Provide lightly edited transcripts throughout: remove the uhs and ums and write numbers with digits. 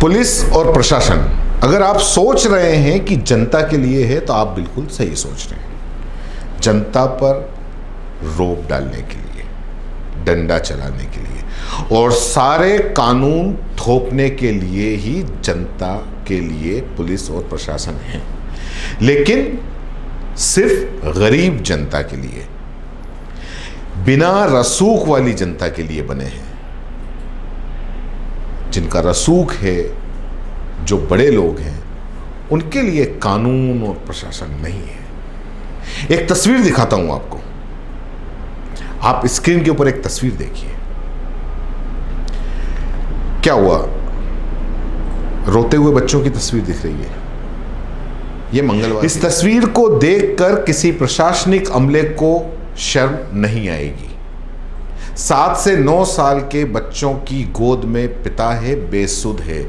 Police और प्रशासन, अगर आप सोच रहे हैं कि जनता के लिए है तो आप बिल्कुल सही सोच रहे हैं। जनता पर रोक डालने के लिए, डंडा चलाने के लिए और सारे कानून थोपने के लिए ही जनता के लिए पुलिस और प्रशासन है, लेकिन सिर्फ गरीब जनता के लिए, बिना रसूख वाली जनता के लिए बने हैं। जिनका रसूख है, जो बड़े लोग हैं, उनके लिए कानून और प्रशासन नहीं है। एक तस्वीर दिखाता हूं आपको, आप स्क्रीन के ऊपर एक तस्वीर देखिए। क्या हुआ? रोते हुए बच्चों की तस्वीर दिख रही है। यह मंगलवार। इस तस्वीर को देखकर किसी प्रशासनिक अमले को शर्म नहीं आएगी। 7 से 9 साल के बच्चों की गोद में पिता है, बेसुध है,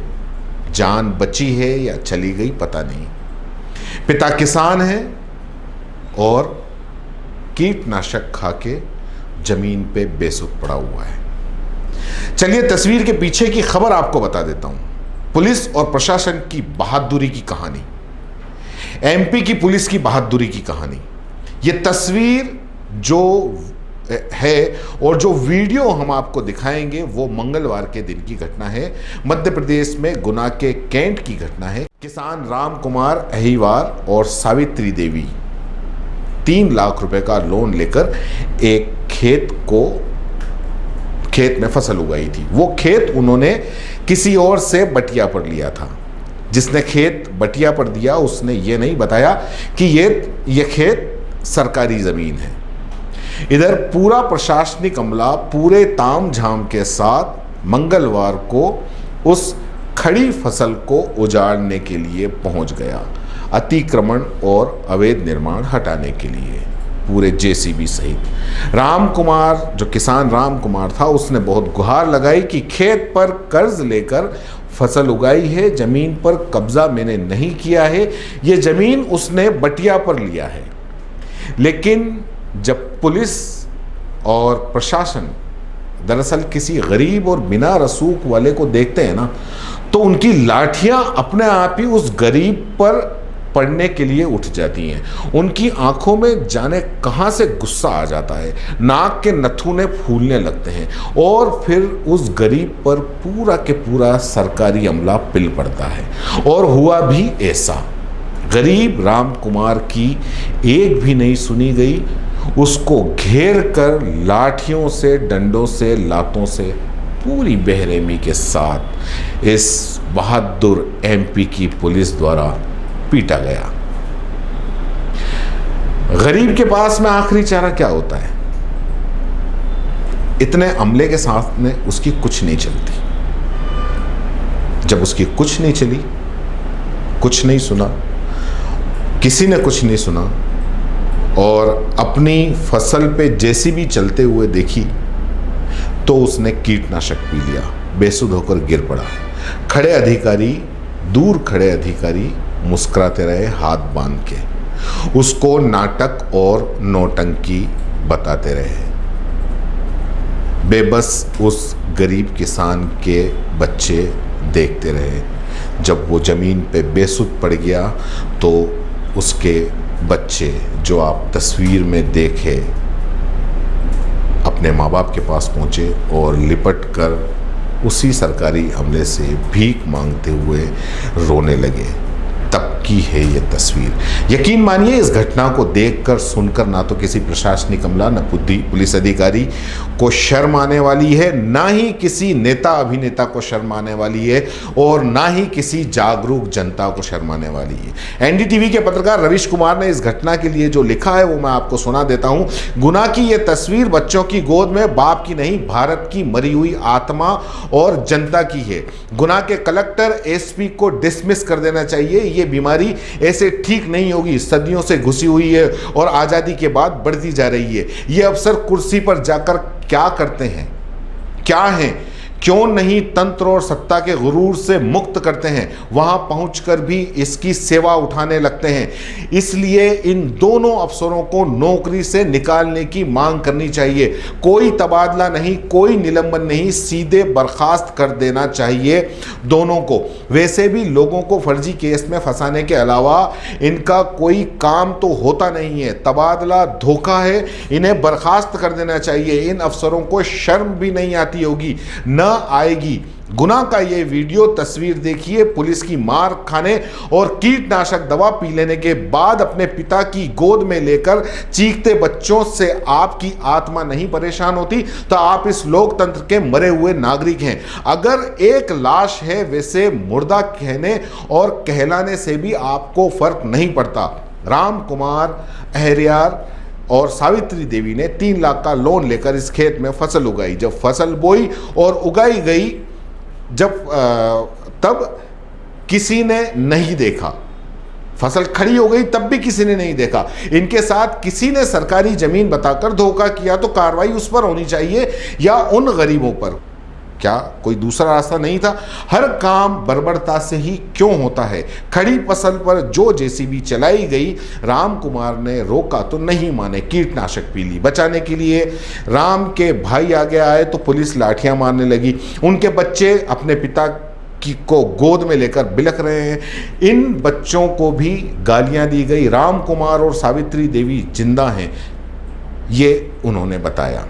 जान बची है या चली गई पता नहीं। पिता किसान है और कीटनाशक खा के जमीन पे बेसुध पड़ा हुआ है। चलिए तस्वीर के पीछे की खबर आपको बता देता हूं। पुलिस और प्रशासन की बहादुरी की कहानी, एमपी की पुलिस की बहादुरी की कहानी। यह तस्वीर जो है और जो वीडियो हम आपको दिखाएंगे वो मंगलवार के दिन की घटना है। मध्य प्रदेश में गुना के कैंट की घटना है। किसान राम कुमार अहिवार और सावित्री देवी 3 लाख रुपए का लोन लेकर एक खेत में फसल उगाई थी। वो खेत उन्होंने किसी और से बटिया पर लिया था। जिसने खेत बटिया पर दिया उसने ये नहीं बताया कि ये खेत सरकारी जमीन है। इधर पूरा प्रशासनिक अमला पूरे ताम झाम के साथ मंगलवार को उस खड़ी फसल को उजाड़ने के लिए पहुंच गया, अतिक्रमण और अवैध निर्माण हटाने के लिए, पूरे जेसीबी सहित। राम कुमार, जो किसान राम कुमार था, उसने बहुत गुहार लगाई कि खेत पर कर्ज लेकर फसल उगाई है, जमीन पर कब्जा मैंने नहीं किया है, ये जमीन उसने बटिया पर लिया है। लेकिन जब पुलिस और प्रशासन दरअसल किसी गरीब और बिना रसूख वाले को देखते हैं ना, तो उनकी लाठियां अपने आप ही उस गरीब पर पड़ने के लिए उठ जाती हैं। उनकी आंखों में जाने कहां से गुस्सा आ जाता है, नाक के नथुने फूलने लगते हैं और फिर उस गरीब पर पूरा के पूरा सरकारी अमला पिल पड़ता है। और हुआ भी ऐसा। गरीब राम कुमार की एक भी नहीं सुनी गई। उसको घेर कर लाठियों से, डंडों से, लातों से पूरी बेरहमी के साथ इस बहादुर एमपी की पुलिस द्वारा पीटा गया। गरीब के पास में आखिरी चारा क्या होता है? इतने अमले के साथ में उसकी कुछ नहीं चलती। जब उसकी कुछ नहीं चली, कुछ नहीं सुना, किसी ने कुछ नहीं सुना और अपनी फसल पे जेसीबी चलते हुए देखी तो उसने कीटनाशक पी लिया, बेसुध होकर गिर पड़ा। दूर खड़े अधिकारी मुस्कुराते रहे हाथ बांध के, उसको नाटक और नौटंकी बताते रहे। बेबस उस गरीब किसान के बच्चे देखते रहे। जब वो जमीन पे बेसुध पड़ गया तो उसके बच्चे, जो आप तस्वीर में देखे, अपने माँ बाप के पास पहुँचे और लिपट कर उसी सरकारी अमले से भीख मांगते हुए रोने लगे। तब की है ये तस्वीर। यकीन मानिए, इस घटना को देखकर सुनकर ना तो किसी प्रशासनिक अमला, न पुलिस अधिकारी को शर्म आने वाली है, ना ही किसी नेता अभिनेता को शर्म आने वाली है और ना ही किसी जागरूक जनता को शर्म आने वाली है। एनडीटीवी के पत्रकार रविश कुमार ने इस घटना के लिए जो लिखा है वो मैं आपको सुना देता हूं। गुना की ये तस्वीर बच्चों की गोद में बाप की नहीं, भारत की मरी हुई आत्मा और जनता की है। गुना के कलेक्टर, एसपी को डिसमिस कर देना चाहिए। ये बीमारी ऐसे ठीक नहीं होगी, सदियों से घुसी हुई है और आजादी के बाद बढ़ती जा रही है। ये अफसर कुर्सी पर जाकर क्या करते हैं, क्या हैं, क्यों नहीं तंत्र और सत्ता के गुरूर से मुक्त करते हैं, वहां पहुंचकर भी इसकी सेवा उठाने लगते हैं। इसलिए इन दोनों अफसरों को नौकरी से निकालने की मांग करनी चाहिए। कोई तबादला नहीं, कोई निलंबन नहीं, सीधे बर्खास्त कर देना चाहिए दोनों को। वैसे भी लोगों को फर्जी केस में फंसाने के अलावा इनका कोई काम तो होता नहीं है। तबादला धोखा है, इन्हें बर्खास्त कर देना चाहिए। इन अफसरों को शर्म भी नहीं आती होगी, न आएगी। गुनाह का ये वीडियो तस्वीर देखिए, पुलिस की मार खाने और कीटनाशक दवा पी लेने के बाद अपने पिता की गोद में लेकर चीखते बच्चों से आपकी आत्मा नहीं परेशान होती? तो आप इस लोकतंत्र के मरे हुए नागरिक हैं। अगर एक लाश है, वैसे मुर्दा कहने और कहलाने से भी आपको फर्क नहीं पड़ता। राम कुमार अहरियार और सावित्री देवी ने 3 लाख का लोन लेकर इस खेत में फसल उगाई। जब फसल बोई और उगाई गई, तब किसी ने नहीं देखा। फसल खड़ी हो गई तब भी किसी ने नहीं देखा। इनके साथ किसी ने सरकारी जमीन बताकर धोखा किया तो कार्रवाई उस पर होनी चाहिए या उन गरीबों पर। क्या कोई दूसरा रास्ता नहीं था? हर काम बर्बरता से ही क्यों होता है? खड़ी फसल पर जो जेसीबी चलाई गई, राम कुमार ने रोका तो नहीं माने, कीटनाशक पी ली। बचाने के लिए राम के भाई आगे आए तो पुलिस लाठियां मारने लगी। उनके बच्चे अपने पिता को गोद में लेकर बिलख रहे हैं। इन बच्चों को भी गालियां दी गई। राम कुमार और सावित्री देवी जिंदा हैं, ये उन्होंने बताया।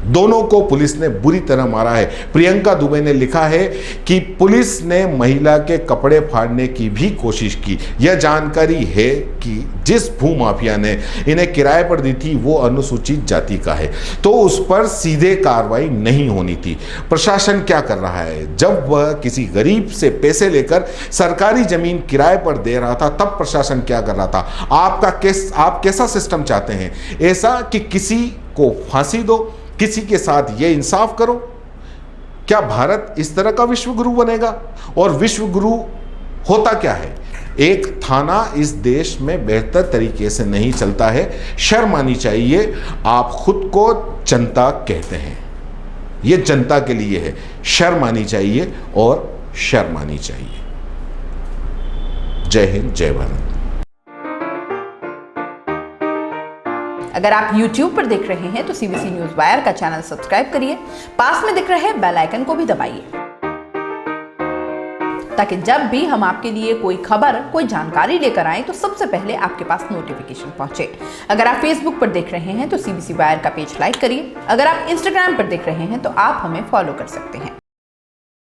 दोनों को पुलिस ने बुरी तरह मारा है। प्रियंका दुबे ने लिखा है कि पुलिस ने महिला के कपड़े फाड़ने की भी कोशिश की। यह जानकारी है कि जिस भूमाफिया ने इन्हें किराए पर दी थी वो अनुसूचित जाति का है, तो उस पर सीधे कार्रवाई नहीं होनी थी। प्रशासन क्या कर रहा है? जब वह किसी गरीब से पैसे लेकर सरकारी जमीन किराए पर दे रहा था, तब प्रशासन क्या कर रहा था? आप कैसा सिस्टम चाहते हैं? ऐसा कि किसी को फांसी दो, किसी के साथ ये इंसाफ करो? क्या भारत इस तरह का विश्व गुरु बनेगा? और विश्व गुरु होता क्या है? एक थाना इस देश में बेहतर तरीके से नहीं चलता है। शर्म आनी चाहिए। आप खुद को जनता कहते हैं, ये जनता के लिए है। शर्म आनी चाहिए और शर्म आनी चाहिए। जय हिंद, जय भारत। अगर आप YouTube पर देख रहे हैं तो CBC न्यूज़ वायर का चैनल सब्सक्राइब करिए, पास में दिख रहे बेल आइकन को भी दबाइए, ताकि जब भी हम आपके लिए कोई खबर, कोई जानकारी लेकर आए तो सबसे पहले आपके पास नोटिफिकेशन पहुंचे। अगर आप Facebook पर देख रहे हैं तो CBC वायर का पेज लाइक करिए। अगर आप Instagram पर देख रहे हैं तो आप हमें फॉलो कर सकते हैं।